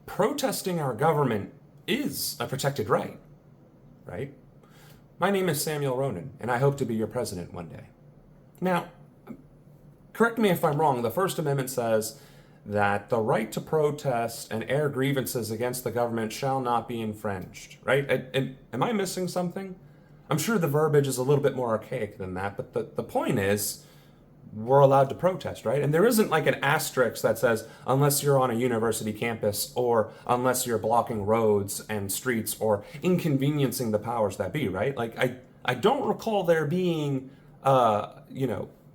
protesting our government is a protected right, right? My name is Samuel Ronan, and I hope to be your president one day. Now, correct me if I'm wrong, the First Amendment says that the right to protest and air grievances against the government shall not be infringed, right? Am I missing something? I'm sure the verbiage is a little bit more archaic than that, but the point is, we're allowed to protest, right? And there isn't like an asterisk that says, unless you're on a university campus, or unless you're blocking roads and streets, or inconveniencing the powers that be, right? Like, I don't recall there being,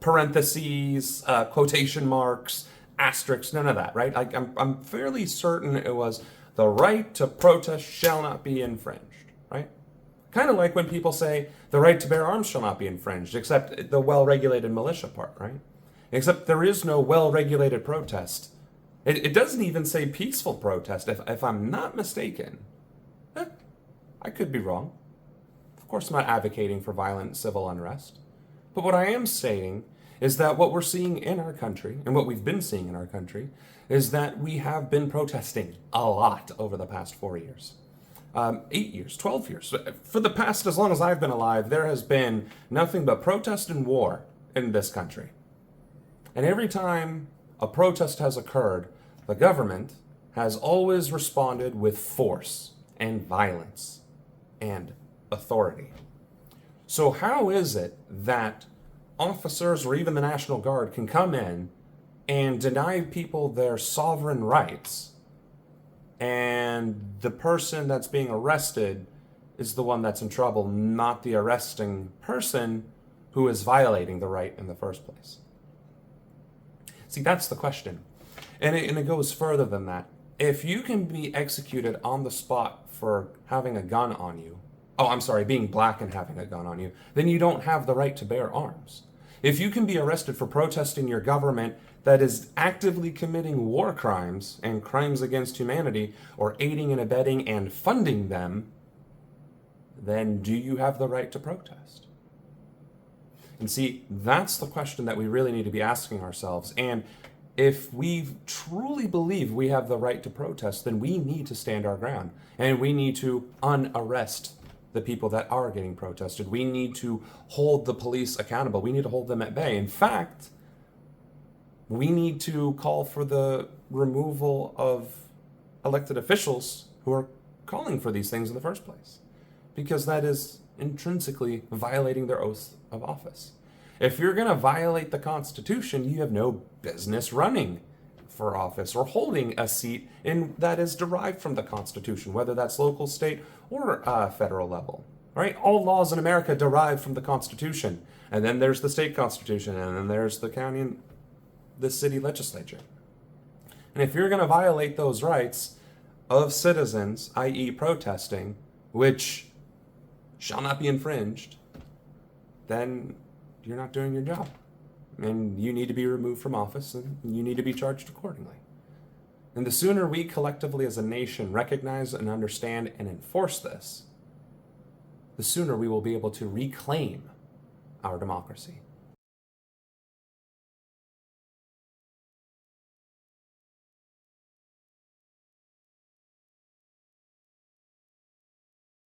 parentheses, quotation marks, asterisks, none of that, right? Like, I'm fairly certain it was the right to protest shall not be infringed, right? Kind of like when people say the right to bear arms shall not be infringed, except the well-regulated militia part, right? Except there is no well-regulated protest. It doesn't even say peaceful protest, if I'm not mistaken. I could be wrong. Of course, I'm not advocating for violent civil unrest. But what I am saying is that what we're seeing in our country, and what we've been seeing in our country, is that we have been protesting a lot over the past 4 years. 8 years, 12 years. For the past, as long as I've been alive, there has been nothing but protest and war in this country. And every time a protest has occurred, the government has always responded with force and violence and authority. So how is it that officers or even the National Guard can come in and deny people their sovereign rights, and the person that's being arrested is the one that's in trouble, not the arresting person who is violating the right in the first place? See, that's the question. And it goes further than that. If you can be executed on the spot for having a gun on you, being black and having a gun on you, then you don't have the right to bear arms. If you can be arrested for protesting your government that is actively committing war crimes and crimes against humanity, or aiding and abetting and funding them, then do you have the right to protest? And see, that's the question that we really need to be asking ourselves. And if we truly believe we have the right to protest, then we need to stand our ground. And we need to unarrest the people that are getting protested. We need to hold the police accountable. We need to hold them at bay. In fact, we need to call for the removal of elected officials who are calling for these things in the first place, because that is intrinsically violating their oath of office. If you're going to violate the Constitution, you have no business running for office or holding a seat that is derived from the Constitution, whether that's local, state, or federal level. Right? All laws in America derive from the Constitution, and then there's the state constitution, and then there's the county and the city legislature. And if you're going to violate those rights of citizens, i.e. protesting, which shall not be infringed, then you're not doing your job. And you need to be removed from office, and you need to be charged accordingly. And the sooner we collectively as a nation recognize and understand and enforce this, the sooner we will be able to reclaim our democracy.